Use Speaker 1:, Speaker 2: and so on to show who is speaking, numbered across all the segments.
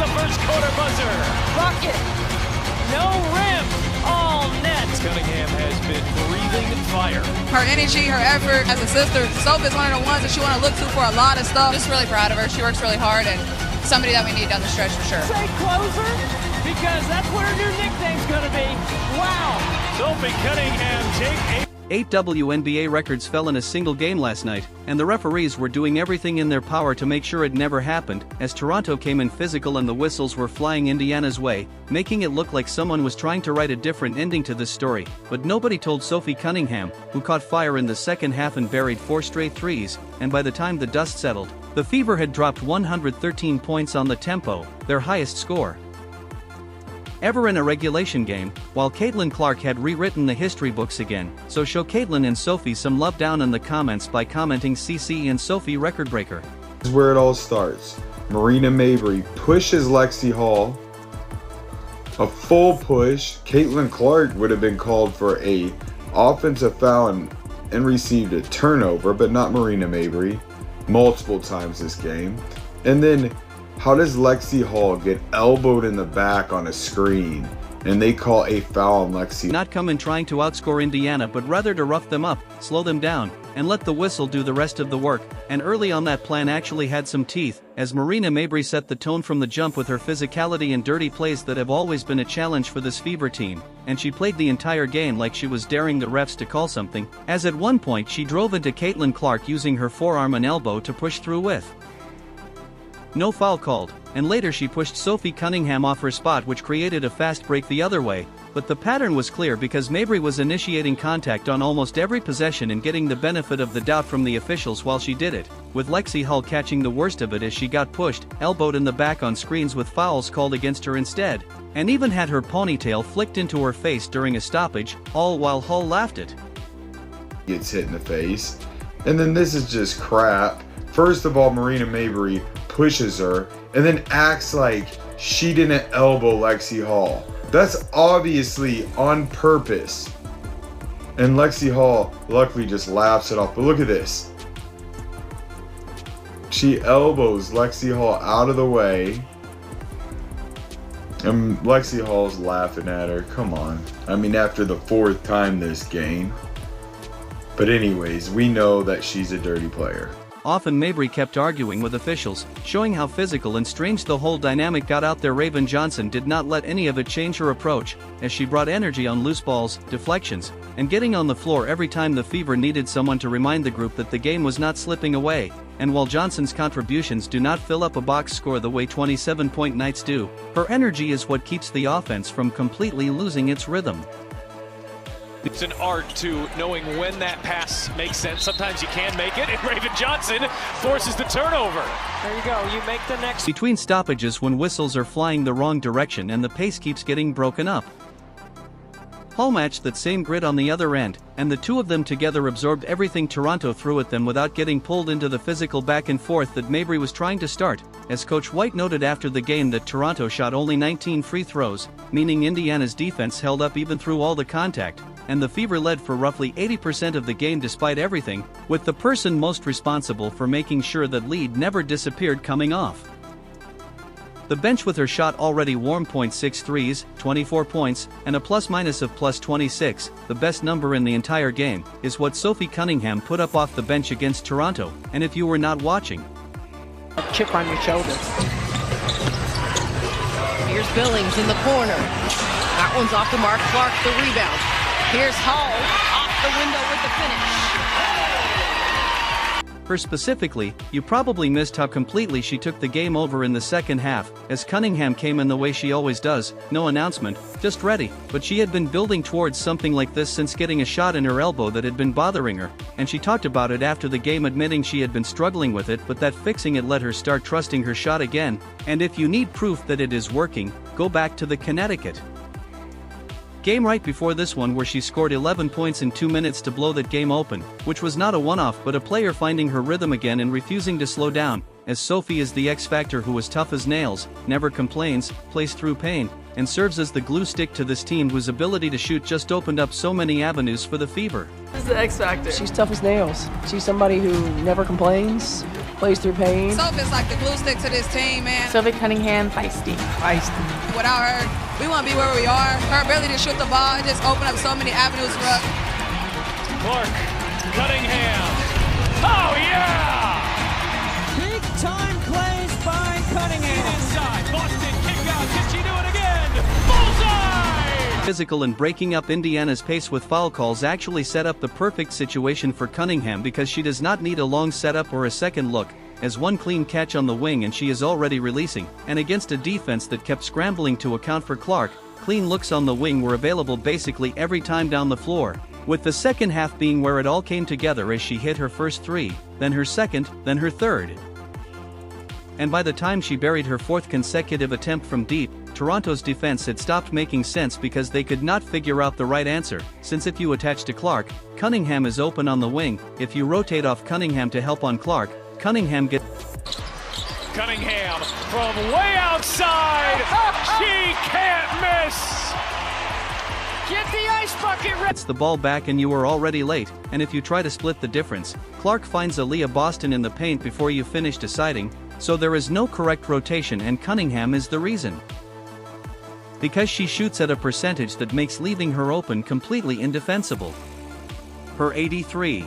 Speaker 1: the first quarter buzzer.
Speaker 2: Bucket.
Speaker 1: No rim. All net. Cunningham has been breathing fire.
Speaker 2: Her energy, her effort as a sister. Sophie's one of the ones that you want to look to for a lot of stuff. Just really proud of her. She works really hard and somebody that we need down the stretch for sure.
Speaker 1: Say closer, because that's what her new nickname's going to be. Wow. Sophie Cunningham take
Speaker 3: 8 WNBA records fell in a single game last night, and the referees were doing everything in their power to make sure it never happened, as Toronto came in physical and the whistles were flying Indiana's way, making it look like someone was trying to write a different ending to this story. But nobody told Sophie Cunningham, who caught fire in the second half and buried 4 straight threes, and by the time the dust settled, the Fever had dropped 113 points on the tempo, their highest score ever in a regulation game, while Clark had rewritten the history books again. So show Caitlin and Sophie some love down in the comments by commenting CC and Sophie record breaker.
Speaker 4: This is where it all starts. Marina Mabrey pushes Lexi Hall. A full push. Clark would have been called for a offensive foul and received a turnover, but not Marina Mabrey multiple times this game. And then how does Lexi Hall get elbowed in the back on a screen and they call a foul on Lexi?
Speaker 3: Not come in trying to outscore Indiana, but rather to rough them up, slow them down, and let the whistle do the rest of the work. And early on that plan actually had some teeth, as Marina Mabrey set the tone from the jump with her physicality and dirty plays that have always been a challenge for this Fever team, and she played the entire game like she was daring the refs to call something, as at one point she drove into Clark using her forearm and elbow to push through with. No foul called, and later she pushed Sophie Cunningham off her spot, which created a fast break the other way, but the pattern was clear because Mabrey was initiating contact on almost every possession and getting the benefit of the doubt from the officials while she did it, with Lexi Hall catching the worst of it as she got pushed, elbowed in the back on screens with fouls called against her instead, and even had her ponytail flicked into her face during a stoppage, all while Hall laughed it.
Speaker 4: Gets hit in the face, and then this is just crap. First of all, Marina Mabrey pushes her and then acts like she didn't elbow Lexi Hall. That's obviously on purpose. And Lexi Hall luckily just laughs it off. But look at this. She elbows Lexi Hall out of the way. And Lexi Hall's laughing at her. Come on. I mean, after the 4th time this game. But anyways, we know that she's a dirty player.
Speaker 3: Often Mabrey kept arguing with officials, showing how physical and strange the whole dynamic got out there. Raven Johnson did not let any of it change her approach, as she brought energy on loose balls, deflections, and getting on the floor every time the Fever needed someone to remind the group that the game was not slipping away. And while Johnson's contributions do not fill up a box score the way 27-point nights do, her energy is what keeps the offense from completely losing its rhythm.
Speaker 1: It's an art to knowing when that pass makes sense. Sometimes you can make it, and Raven Johnson forces the turnover. There you go, you make the next.
Speaker 3: Between stoppages when whistles are flying the wrong direction and the pace keeps getting broken up. Hall matched that same grit on the other end, and the two of them together absorbed everything Toronto threw at them without getting pulled into the physical back and forth that Mabrey was trying to start, as Coach White noted after the game that Toronto shot only 19 free throws, meaning Indiana's defense held up even through all the contact, and the Fever led for roughly 80% of the game despite everything, with the person most responsible for making sure that lead never disappeared coming off. The bench with her shot already warm. 6 threes, 24 points, and a plus-minus of +26, the best number in the entire game, is what Sophie Cunningham put up off the bench against Toronto, and if you were not watching.
Speaker 2: A chip on your shoulder. Here's Billings in the corner. That one's off the mark. Clark the rebound. Here's Hall off the window with the finish.
Speaker 3: Her specifically, you probably missed how completely she took the game over in the second half, as Cunningham came in the way she always does, no announcement, just ready, but she had been building towards something like this since getting a shot in her elbow that had been bothering her, and she talked about it after the game, admitting she had been struggling with it but that fixing it let her start trusting her shot again, and if you need proof that it is working, go back to the Connecticut game right before this one where she scored 11 points in 2 minutes to blow that game open, which was not a one-off but a player finding her rhythm again and refusing to slow down, as Sophie is the X-factor who is tough as nails, never complains, plays through pain, and serves as the glue stick to this team whose ability to shoot just opened up so many avenues for the Fever.
Speaker 2: This is the X-factor. She's tough as nails. She's somebody who never complains,
Speaker 5: plays through pain.
Speaker 2: Sophie's like the glue stick to this team, man.
Speaker 5: Sophie Cunningham, feisty.
Speaker 2: Without her, we won't be where we are. Her ability to shoot the ball, it just opened up so many avenues for us.
Speaker 1: Clark Cunningham. Oh, yeah!
Speaker 6: Big time plays by Cunningham.
Speaker 1: Inside, Boston kick out. Can she do it again? Bullseye!
Speaker 3: Physical and breaking up Indiana's pace with foul calls actually set up the perfect situation for Cunningham because she does not need a long setup or a second look, as one clean catch on the wing and she is already releasing, and against a defense that kept scrambling to account for Clark, clean looks on the wing were available basically every time down the floor, with the second half being where it all came together as she hit her first three, then her second, then her third. And by the time she buried her fourth consecutive attempt from deep, Toronto's defense had stopped making sense because they could not figure out the right answer, since if you attach to Clark, Cunningham is open on the wing, if you rotate off Cunningham to help on Clark, Cunningham
Speaker 1: Cunningham from way outside. She can't miss. Get the ice bucket ready.
Speaker 3: gets the ball back and you are already late, and if you try to split the difference, Clark finds Aaliyah Boston in the paint before you finish deciding, so there is no correct rotation and Cunningham is the reason. Because she shoots at a percentage that makes leaving her open completely indefensible. Her 83.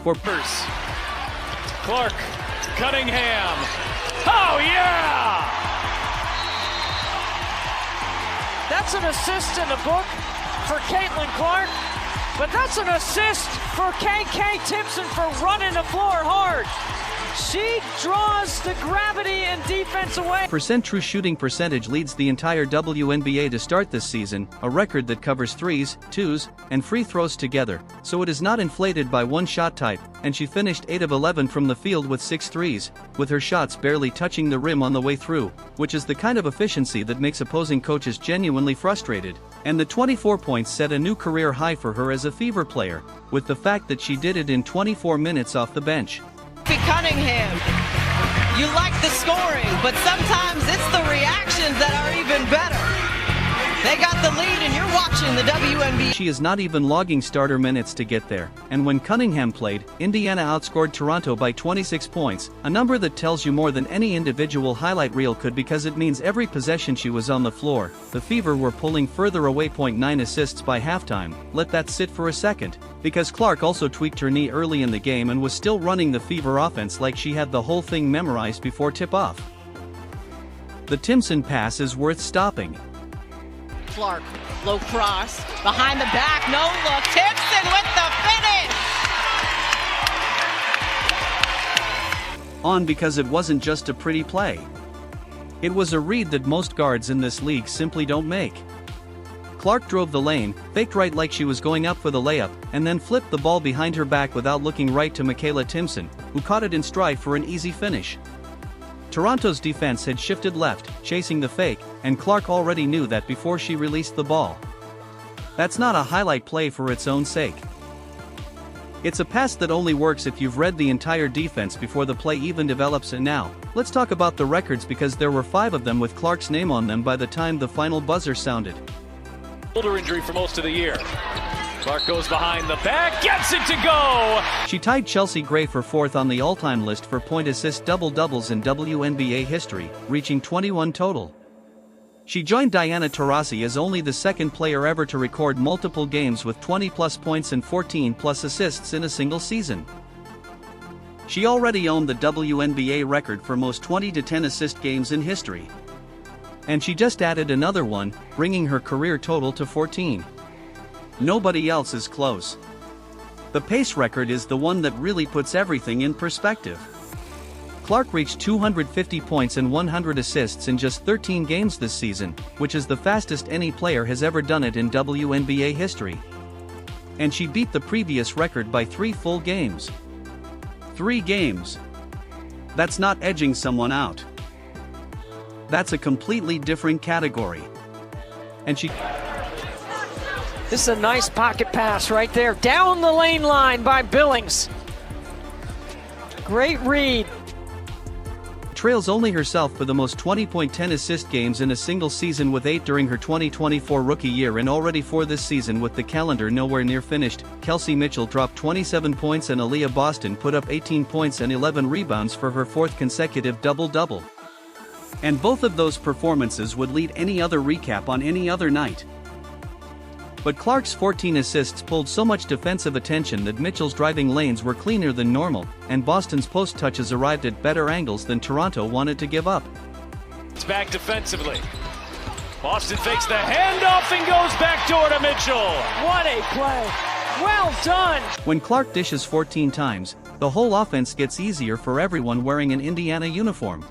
Speaker 3: For
Speaker 1: Purse. Clark Cunningham. Oh, yeah!
Speaker 6: That's an assist in the book for Caitlin Clark, but that's an assist for KK Timpson for running the floor hard. She draws the gravity and defense away.
Speaker 3: True shooting percentage leads the entire WNBA to start this season, a record that covers threes, twos, and free throws together, so it is not inflated by one shot type, and she finished 8 of 11 from the field with 6 threes, with her shots barely touching the rim on the way through, which is the kind of efficiency that makes opposing coaches genuinely frustrated, and the 24 points set a new career high for her as a Fever player, with the fact that she did it in 24 minutes off the bench.
Speaker 7: Cunningham, you like the scoring, but sometimes it's the reactions that are even better. They got the lead and you're watching the WNBA.
Speaker 3: She is not even logging starter minutes to get there, and when Cunningham played, Indiana outscored Toronto by 26 points, a number that tells you more than any individual highlight reel could because it means every possession she was on the floor, the Fever were pulling further away. 9 assists by halftime, let that sit for a second, because Clark also tweaked her knee early in the game and was still running the Fever offense like she had the whole thing memorized before tip-off. The Timpson pass is worth stopping.
Speaker 7: Clark, low cross, behind the back, no look, Timpson with the finish!
Speaker 3: On because it wasn't just a pretty play. It was a read that most guards in this league simply don't make. Clark drove the lane, faked right like she was going up for the layup, and then flipped the ball behind her back without looking right to Michaela Timpson, who caught it in stride for an easy finish. Toronto's defense had shifted left, chasing the fake, and Clark already knew that before she released the ball. That's not a highlight play for its own sake. It's a pass that only works if you've read the entire defense before the play even develops. And now, let's talk about the records because there were 5 of them with Clark's name on them by the time the final buzzer sounded.
Speaker 1: Shoulder injury for most of the year. Clark goes behind the back, gets it to go!
Speaker 3: She tied Chelsea Gray for 4th on the all-time list for point-assist double-doubles in WNBA history, reaching 21 total. She joined Diana Taurasi as only the second player ever to record multiple games with 20-plus points and 14-plus assists in a single season. She already owned the WNBA record for most 20-10 assist games in history. And she just added another one, bringing her career total to 14. Nobody else is close. The pace record is the one that really puts everything in perspective. Clark reached 250 points and 100 assists in just 13 games this season, which is the fastest any player has ever done it in WNBA history. And she beat the previous record by 3 full games. 3 games. That's not edging someone out. That's a completely different category. And she...
Speaker 6: This is a nice pocket pass right there. Down the lane line by Billings. Great read.
Speaker 3: trails only herself for the most 20.10 assist games in a single season with 8 during her 2024 rookie year, and already for this season with the calendar nowhere near finished, Kelsey Mitchell dropped 27 points and Aaliyah Boston put up 18 points and 11 rebounds for her 4th consecutive double-double. And both of those performances would lead any other recap on any other night. But Clark's 14 assists pulled so much defensive attention that Mitchell's driving lanes were cleaner than normal, and Boston's post touches arrived at better angles than Toronto wanted to give up.
Speaker 1: It's back defensively. Boston fakes the handoff and goes back door to Mitchell.
Speaker 6: What a play. Well done.
Speaker 3: When Clark dishes 14 times, the whole offense gets easier for everyone wearing an Indiana uniform.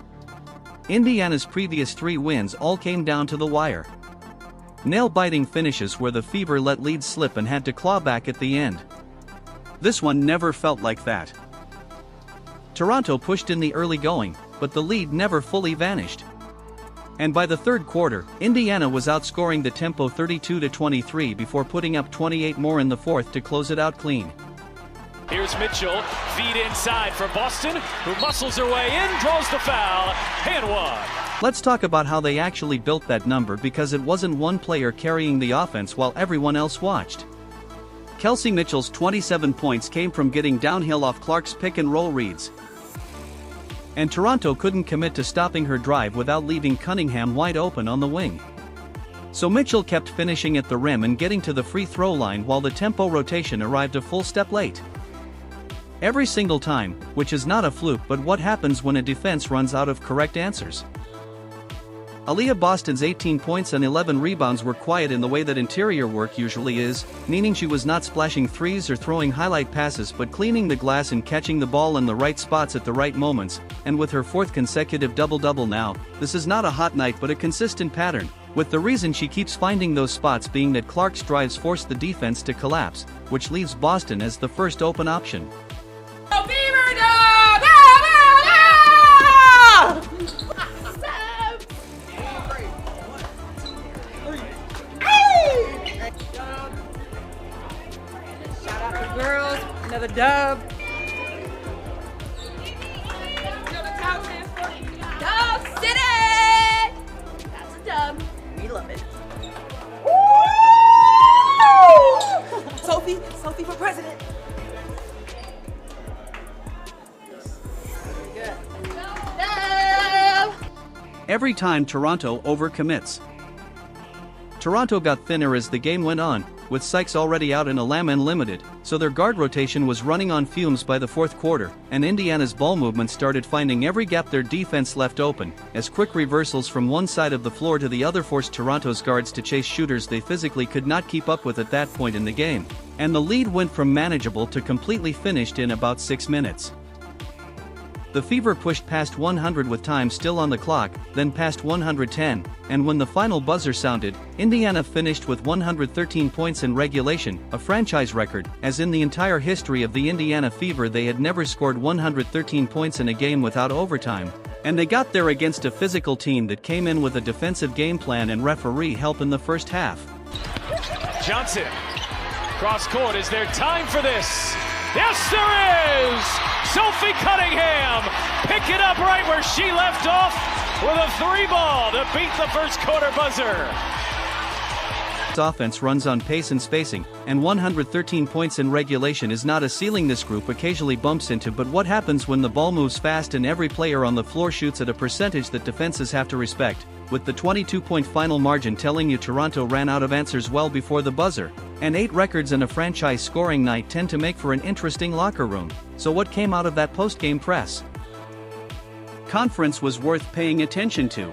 Speaker 3: Indiana's previous 3 wins all came down to the wire. Nail-biting finishes where the Fever let leads slip and had to claw back at the end. This one never felt like that. Toronto pushed in the early going, but the lead never fully vanished. And by the third quarter, Indiana was outscoring the tempo 32-23 before putting up 28 more in the fourth to close it out clean.
Speaker 1: Here's Mitchell, feed inside for Boston, who muscles her way in, draws the foul, and one.
Speaker 3: Let's talk about how they actually built that number, because it wasn't one player carrying the offense while everyone else watched. Kelsey Mitchell's 27 points came from getting downhill off Clark's pick-and-roll reads. And Toronto couldn't commit to stopping her drive without leaving Cunningham wide open on the wing. So Mitchell kept finishing at the rim and getting to the free throw line while the tempo rotation arrived a full step late. Every single time, which is not a fluke, but what happens when a defense runs out of correct answers. Aaliyah Boston's 18 points and 11 rebounds were quiet in the way that interior work usually is, meaning she was not splashing threes or throwing highlight passes but cleaning the glass and catching the ball in the right spots at the right moments, and with her 4th consecutive double-double now, this is not a hot night but a consistent pattern, with the reason she keeps finding those spots being that Clark's drives force the defense to collapse, which leaves Boston as the first open option.
Speaker 5: Girls, another dub.
Speaker 8: Dub City! That's a dub. We love it. Sophie for president. Dub!
Speaker 3: Every time Toronto overcommits. Toronto got thinner as the game went on, with Sykes already out and Alaman limited, so their guard rotation was running on fumes by the fourth quarter, and Indiana's ball movement started finding every gap their defense left open, as quick reversals from one side of the floor to the other forced Toronto's guards to chase shooters they physically could not keep up with at that point in the game, and the lead went from manageable to completely finished in about 6 minutes. The Fever pushed past 100 with time still on the clock, then past 110, and when the final buzzer sounded, Indiana finished with 113 points in regulation, a franchise record, as in the entire history of the Indiana Fever they had never scored 113 points in a game without overtime, and they got there against a physical team that came in with a defensive game plan and referee help in the first half.
Speaker 1: Johnson, cross court, is there time for this? Yes, there is! Sophie Cunningham, pick it up right where she left off with a 3-ball to beat the first quarter buzzer.
Speaker 3: Offense runs on pace and spacing, and 113 points in regulation is not a ceiling this group occasionally bumps into, but what happens when the ball moves fast and every player on the floor shoots at a percentage that defenses have to respect, with the 22-point final margin telling you Toronto ran out of answers well before the buzzer, and 8 records in a franchise scoring night tend to make for an interesting locker room. So what came out of that post-game press conference was worth paying attention to.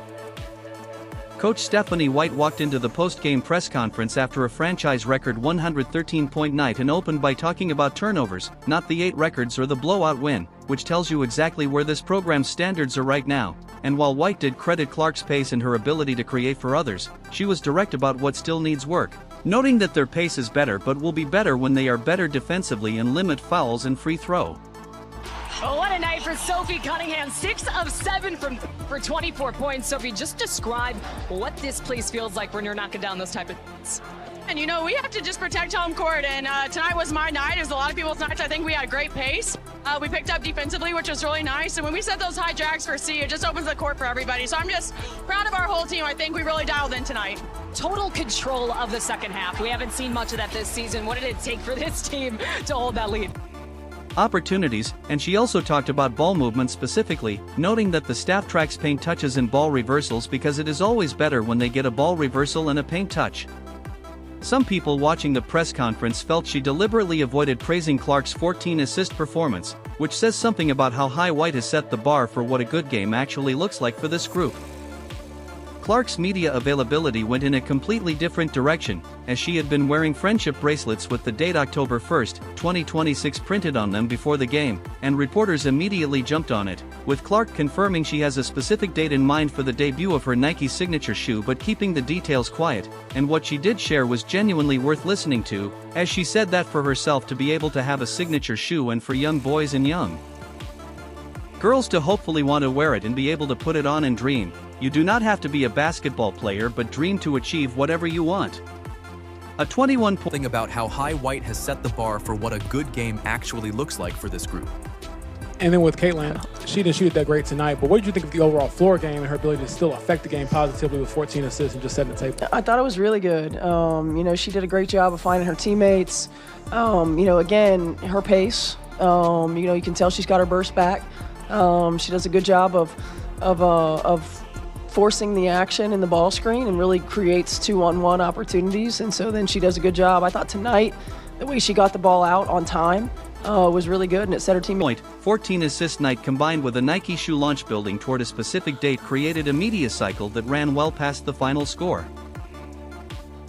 Speaker 3: Coach Stephanie White walked into the post-game press conference after a franchise record 113-point night and opened by talking about turnovers, not the 8 records or the blowout win, which tells you exactly where this program's standards are right now. And while White did credit Clark's pace and her ability to create for others, she was direct about what still needs work, noting that their pace is better but will be better when they are better defensively and limit fouls and free throw.
Speaker 9: Oh, what a night for Sophie Cunningham. 6 of 7 for 24 points. Sophie, just describe what this place feels like when you're knocking down those type of things.
Speaker 2: And you know, we have to just protect home court, and tonight was my night. It was a lot of people's nights. I think we had great pace.
Speaker 10: We picked up defensively, which was really nice. And when we set those high jacks for C, it just opens the court for everybody. So I'm just proud of our whole team. I think we really dialed in tonight.
Speaker 9: Total control of the second half. We haven't seen much of that this season. What did it take for this team to hold that lead?
Speaker 3: Opportunities, and she also talked about ball movement specifically, noting that the staff tracks paint touches and ball reversals because it is always better when they get a ball reversal and a paint touch. Some people watching the press conference felt she deliberately avoided praising Clark's 14-assist performance, which says something about how high White has set the bar for what a good game actually looks like for this group. Clark's media availability went in a completely different direction, as she had been wearing friendship bracelets with the date October 1, 2026 printed on them before the game, and reporters immediately jumped on it, with Clark confirming she has a specific date in mind for the debut of her Nike signature shoe but keeping the details quiet, and what she did share was genuinely worth listening to, as she said that for herself to be able to have a signature shoe and for young boys and young girls to hopefully want to wear it and be able to put it on and dream. You do not have to be a basketball player but dream to achieve whatever you want. A 21-point
Speaker 11: thing about how high White has set the bar for what a good game actually looks like for this group.
Speaker 12: And then with Caitlin, she didn't shoot that great tonight, but what did you think of the overall floor game and her ability to still affect the game positively with 14 assists and just setting the table?
Speaker 5: I thought it was really good. She did a great job of finding her teammates. Again, her pace. You can tell she's got her burst back. She does a good job of forcing the action in the ball screen and really creates 2-on-1 opportunities. And so then she does a good job. I thought tonight, the way she got the ball out on time was really good, and it set her team.
Speaker 3: 14-assist night combined with a Nike shoe launch building toward a specific date created a media cycle that ran well past the final score.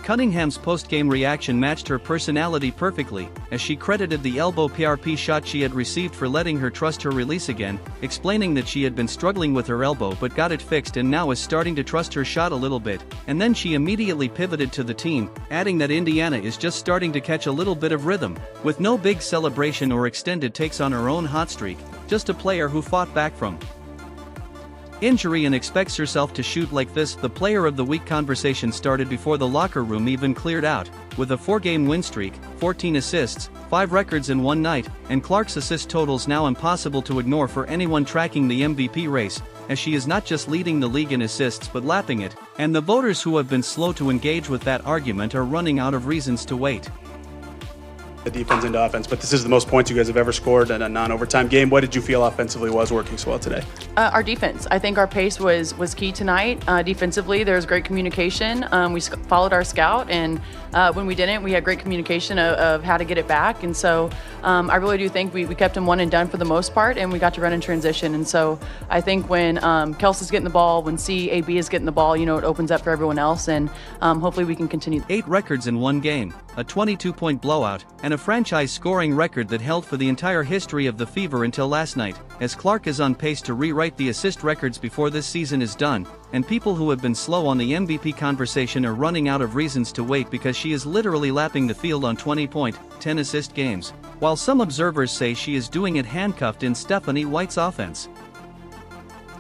Speaker 3: Cunningham's post-game reaction matched her personality perfectly, as she credited the elbow PRP shot she had received for letting her trust her release again, explaining that she had been struggling with her elbow but got it fixed and now is starting to trust her shot a little bit, and then she immediately pivoted to the team, adding that Indiana is just starting to catch a little bit of rhythm, with no big celebration or extended takes on her own hot streak, just a player who fought back from injury and expects herself to shoot like this. The player of the week conversation started before the locker room even cleared out, with a 4-game win streak, 14 assists, 5 records in one night, and Clark's assist totals now impossible to ignore for anyone tracking the MVP race, as she is not just leading the league in assists but lapping it, and the voters who have been slow to engage with that argument are running out of reasons to wait.
Speaker 13: The defense into offense, but this is the most points you guys have ever scored in a non-overtime game. What did you feel offensively was working so well today?
Speaker 14: Our defense. I think our pace was key tonight. Defensively, there was great communication. We followed our scout, and when we didn't, we had great communication of how to get it back. And so I really do think we kept them one and done for the most part, and we got to run in transition. And so I think when Kelsey's getting the ball, when CAB is getting the ball, it opens up for everyone else, and hopefully we can continue.
Speaker 3: 8 records in one game, a 22-point blowout, and a franchise scoring record that held for the entire history of the Fever until last night, as Clark is on pace to rewrite the assist records before this season is done, and people who have been slow on the MVP conversation are running out of reasons to wait because she is literally lapping the field on 20-point, 10-assist games, while some observers say she is doing it handcuffed in Stephanie White's offense.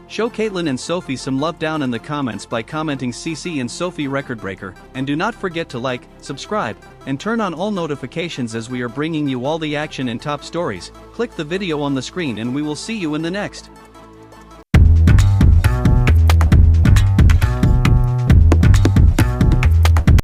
Speaker 3: Show Caitlin and Sophie some love down in the comments by commenting CC and Sophie record breaker, and do not forget to like, subscribe, and turn on all notifications as we are bringing you all the action and top stories. Click the video on the screen and we will see you in the next.